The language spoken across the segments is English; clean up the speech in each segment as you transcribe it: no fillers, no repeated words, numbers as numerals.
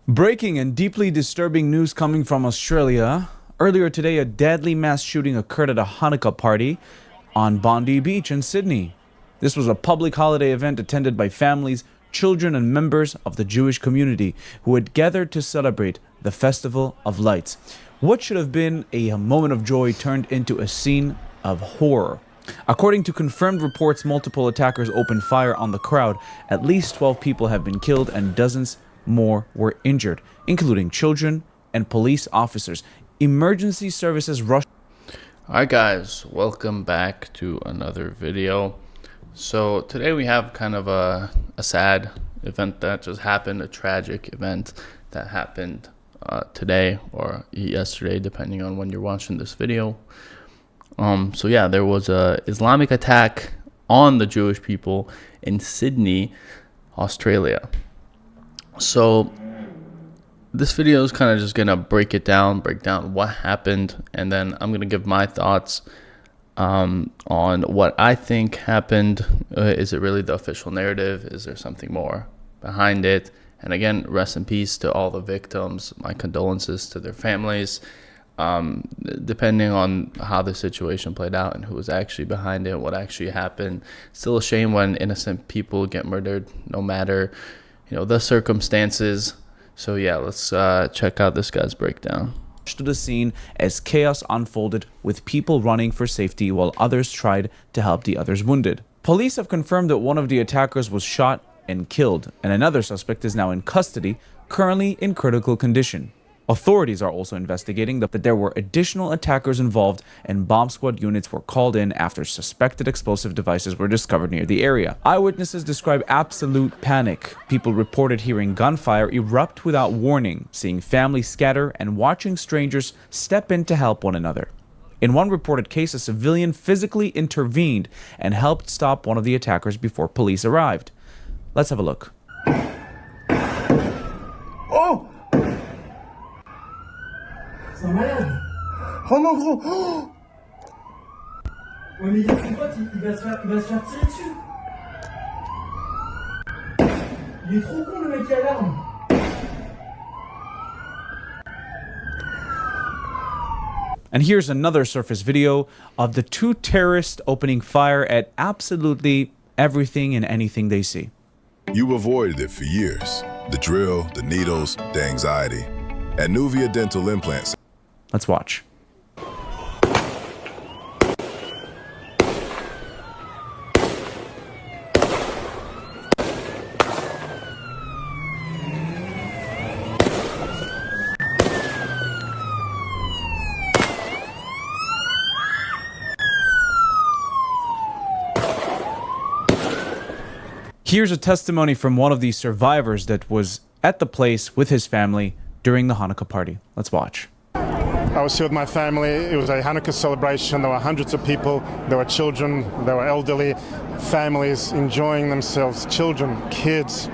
Breaking and deeply disturbing news coming from Australia. Earlier today, a deadly mass shooting occurred at a Hanukkah party on Bondi Beach in Sydney. This was a public holiday event attended by families, children, and members of the Jewish community who had gathered to celebrate the Festival of Lights. What should have been a moment of joy turned into a scene of horror. According to confirmed reports, multiple attackers opened fire on the crowd. At least 12 people have been killed and dozens more were injured, including children and police officers. Emergency services rushed. Alright guys, welcome back to another video. So today we have kind of a sad event that just happened, a tragic event that happened today or yesterday, depending on when you're watching this video. So yeah, there was a Islamic attack on the Jewish people in Sydney, Australia. So this video is kind of just gonna break down what happened, and then I'm gonna give my thoughts on what I think happened. Is it really the official narrative? Is there something more behind it? And again, rest in peace to all the victims. My condolences to their families. Depending on how the situation played out and who was actually behind it, what actually happened. Still a shame when innocent people get murdered, no matter the circumstances. So yeah, let's check out this guy's breakdown. To the scene as chaos unfolded, with people running for safety while others tried to help the others wounded. Police have confirmed that one of the attackers was shot and killed, and another suspect is now in custody, currently in critical condition. Authorities are also investigating that there were additional attackers involved, and bomb squad units were called in after suspected explosive devices were discovered near the area. Eyewitnesses describe absolute panic. People reported hearing gunfire erupt without warning, seeing families scatter, and watching strangers step in to help one another. In one reported case, a civilian physically intervened and helped stop one of the attackers before police arrived. Let's have a look. Oh! C'est un malade. Oh non gros. Oh, ouais mais il est son pote, il va se faire tirer dessus. Il est trop con le mec qui a l'arme. And here's another surface video of the two terrorists opening fire at absolutely everything and anything they see. You avoided it for years. The drill, the needles, the anxiety. At Nuvia Dental Implants. Let's watch. Here's a testimony from one of the survivors that was at the place with his family during the Hanukkah party. Let's watch. I was here with my family. It was a Hanukkah celebration. There were hundreds of people. There were children. There were elderly families enjoying themselves. Children, kids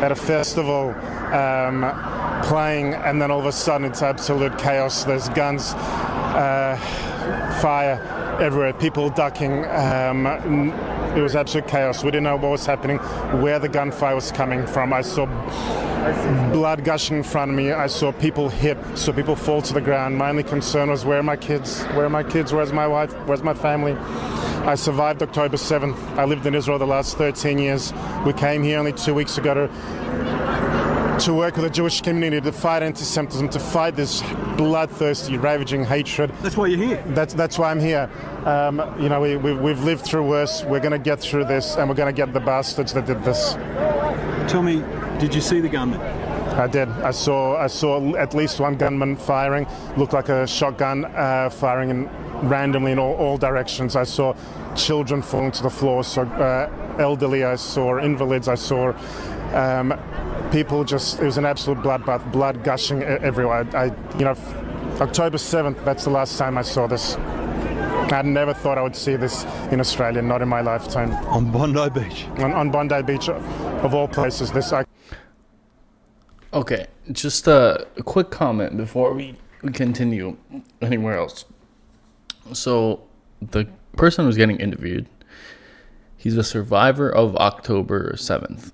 at a festival playing, and then all of a sudden it's absolute chaos. There's guns, fire everywhere, people ducking. It was absolute chaos. We didn't know what was happening, where the gunfire was coming from. I saw blood gushing in front of me. I saw people hit, saw people fall to the ground. My only concern was, where are my kids? Where are my kids? Where's my wife? Where's my family? I survived October 7th. I lived in Israel the last 13 years. We came here only 2 weeks ago to work with the Jewish community, to fight anti-Semitism, to fight this bloodthirsty, ravaging hatred. That's why you're here. That's why I'm here. We've lived through worse. We're going to get through this, and we're going to get the bastards that did this. Tell me, did you see the gunman? I did. I saw at least one gunman firing. Looked like a shotgun firing randomly in all directions. I saw children falling to the floor. So elderly. I saw invalids. I saw people just. It was an absolute bloodbath. Blood gushing everywhere. October 7th. That's the last time I saw this. I never thought I would see this in Australia. Not in my lifetime. On Bondi Beach. On Bondi Beach, of all places. Okay, just a quick comment before we continue anywhere else. So the person who's getting interviewed, he's a survivor of October 7th.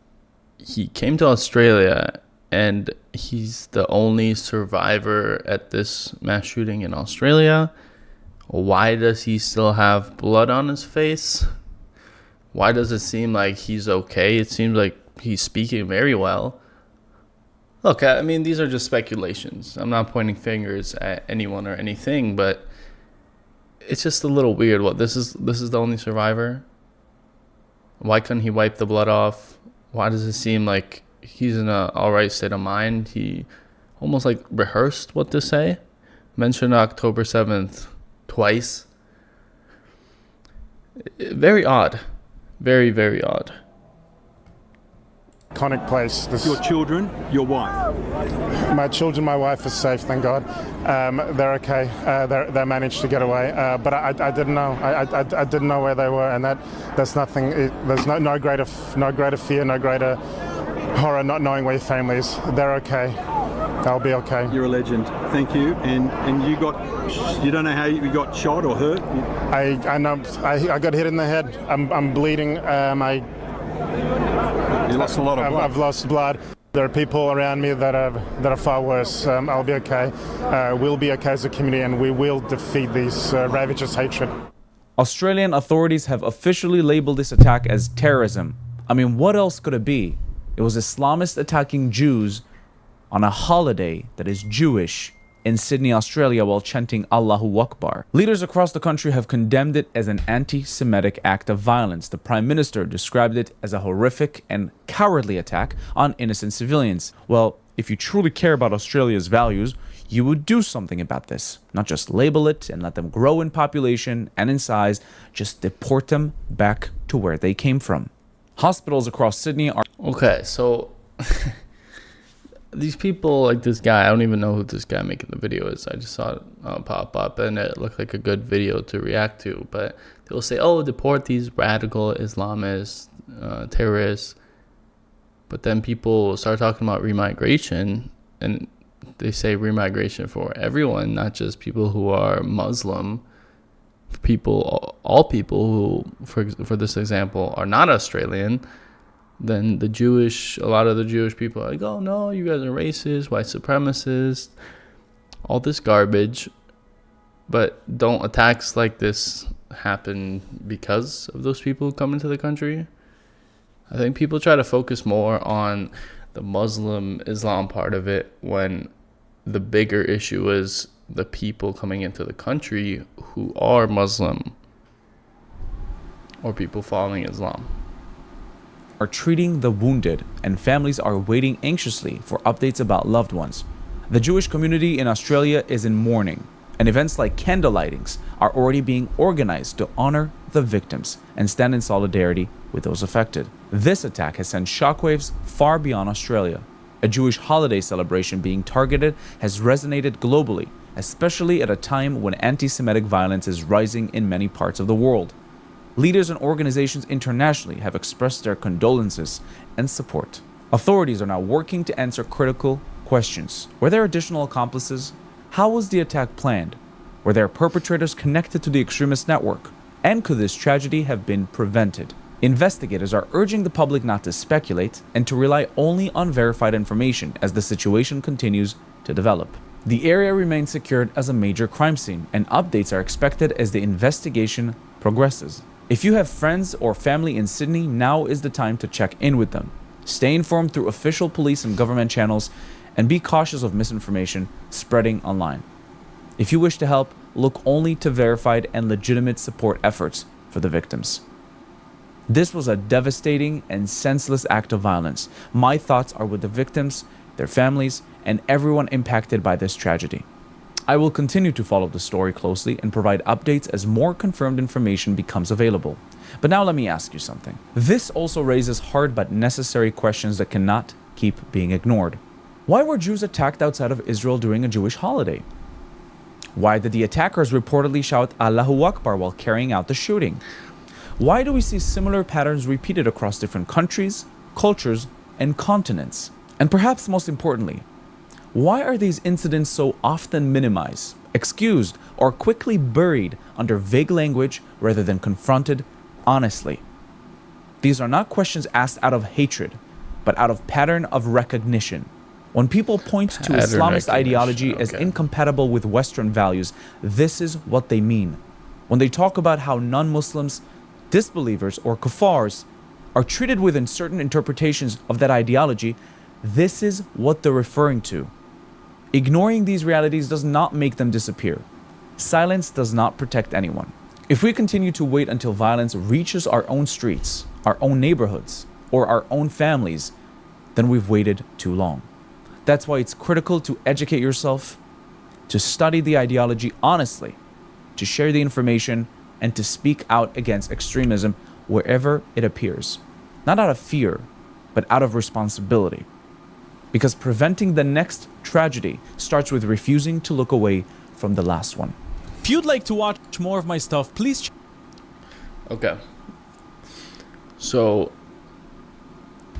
He came to Australia and he's the only survivor at this mass shooting in Australia. Why does he still have blood on his face? Why does it seem like he's okay? It seems like he's speaking very well. Look, I mean, these are just speculations. I'm not pointing fingers at anyone or anything, but it's just a little weird. What, this is the only survivor? Why couldn't he wipe the blood off? Why does it seem like he's in a alright state of mind? He almost like rehearsed what to say. Mentioned October 7th twice. Very odd. Very, very odd. Iconic place. Your children, your wife. My children, my wife is safe, thank God. They're okay. They managed to get away, but I didn't know. I didn't know where they were, and that's nothing. There's no greater fear, no greater horror not knowing where your family is. They're okay. They'll be okay. You're a legend. Thank you. And you don't know how you got shot or hurt? I know. I got hit in the head. I'm bleeding. You lost a lot of blood. I've lost blood. There are people around me that are far worse. I'll be okay. We'll be okay as a community, and we will defeat these ravages' hatred. Australian authorities have officially labeled this attack as terrorism. I mean, what else could it be? It was Islamists attacking Jews on a holiday that is Jewish in Sydney, Australia, while chanting Allahu Akbar. Leaders across the country have condemned it as an anti-Semitic act of violence. The Prime Minister described it as a horrific and cowardly attack on innocent civilians. Well, if you truly care about Australia's values, you would do something about this. Not just label it and let them grow in population and in size, just deport them back to where they came from. Hospitals across Sydney are... Okay, so... these people, like this guy, I don't even know who this guy making the video is. I just saw it pop up, and it looked like a good video to react to. But they'll say, oh, deport these radical Islamists, terrorists. But then people start talking about remigration, and they say remigration for everyone, not just people who are Muslim. People, all people who, for this example, are not Australian. Then a lot of the Jewish people are like, oh no, you guys are racist, white supremacists, all this garbage. But don't attacks like this happen because of those people who come into the country? I think people try to focus more on the Muslim Islam part of it when the bigger issue is the people coming into the country who are Muslim or people following Islam. Are treating the wounded, and families are waiting anxiously for updates about loved ones. The Jewish community in Australia is in mourning, and events like candle lightings are already being organized to honor the victims and stand in solidarity with those affected. This attack has sent shockwaves far beyond Australia. A Jewish holiday celebration being targeted has resonated globally, especially at a time when anti-Semitic violence is rising in many parts of the world. Leaders and organizations internationally have expressed their condolences and support. Authorities are now working to answer critical questions. Were there additional accomplices? How was the attack planned? Were there perpetrators connected to the extremist network? And could this tragedy have been prevented? Investigators are urging the public not to speculate and to rely only on verified information as the situation continues to develop. The area remains secured as a major crime scene, and updates are expected as the investigation progresses. If you have friends or family in Sydney, now is the time to check in with them. Stay informed through official police and government channels, and be cautious of misinformation spreading online. If you wish to help, look only to verified and legitimate support efforts for the victims. This was a devastating and senseless act of violence. My thoughts are with the victims, their families, and everyone impacted by this tragedy. I will continue to follow the story closely and provide updates as more confirmed information becomes available. But now let me ask you something. This also raises hard but necessary questions that cannot keep being ignored. Why were Jews attacked outside of Israel during a Jewish holiday? Why did the attackers reportedly shout Allahu Akbar while carrying out the shooting? Why do we see similar patterns repeated across different countries, cultures, and continents? And perhaps most importantly, why are these incidents so often minimized, excused, or quickly buried under vague language rather than confronted honestly? These are not questions asked out of hatred, but out of pattern of recognition. When people point to Pattern Islamist recognition, ideology as okay. incompatible with Western values, this is what they mean. When they talk about how non-Muslims, disbelievers, or kuffars are treated within certain interpretations of that ideology, this is what they're referring to. Ignoring these realities does not make them disappear. Silence does not protect anyone. If we continue to wait until violence reaches our own streets, our own neighborhoods, or our own families, then we've waited too long. That's why it's critical to educate yourself, to study the ideology honestly, to share the information, and to speak out against extremism wherever it appears. Not out of fear, but out of responsibility. Because preventing the next tragedy starts with refusing to look away from the last one. If you'd like to watch more of my stuff, please Okay. So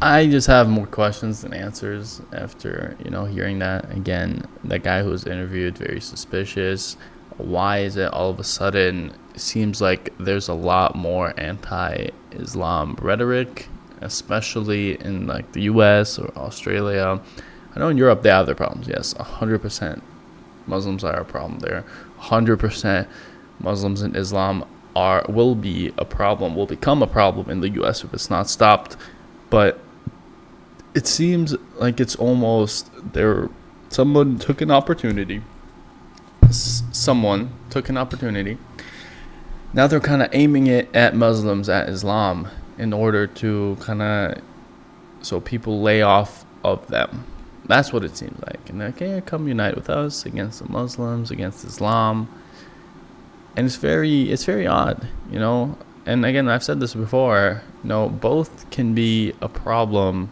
I just have more questions than answers after, hearing that. Again, that guy who was interviewed, very suspicious. Why is it all of a sudden seems like there's a lot more anti-Islam rhetoric, especially in like the US or Australia? I know in Europe they have their problems. Yes, 100% Muslims are a problem there. 100% Muslims in Islam will become a problem in the US if it's not stopped. But it seems like it's almost someone took an opportunity. Now they're kind of aiming it at Muslims, at Islam, in order to so people lay off of them. That's what it seems like. And they're like, come unite with us against the Muslims, against Islam. And it's very odd, And again, I've said this before, both can be a problem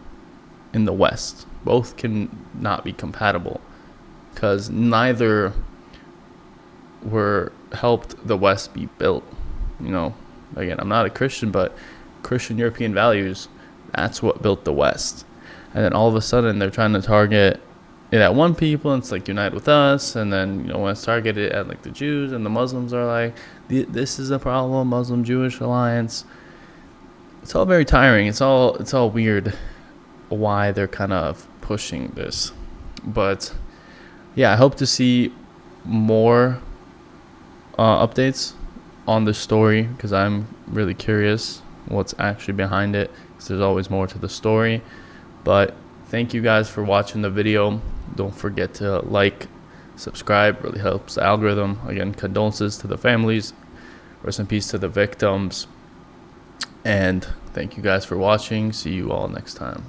in the West. Both can not be compatible, because neither helped the West be built. Again, I'm not a Christian, but Christian European values, that's what built the West. And then all of a sudden they're trying to target it at one people, and it's like unite with us. And then when it's targeted at like the Jews, and the Muslims are like, this is a problem, Muslim-Jewish alliance. It's all very tiring. It's all weird why they're kind of pushing this. But yeah, I hope to see more updates on this story, because I'm really curious what's actually behind it, because there's always more to the story. But thank you guys for watching the video. Don't forget to like, subscribe, really helps the algorithm. Again, condolences to the families, rest in peace to the victims, and thank you guys for watching. See you all next time.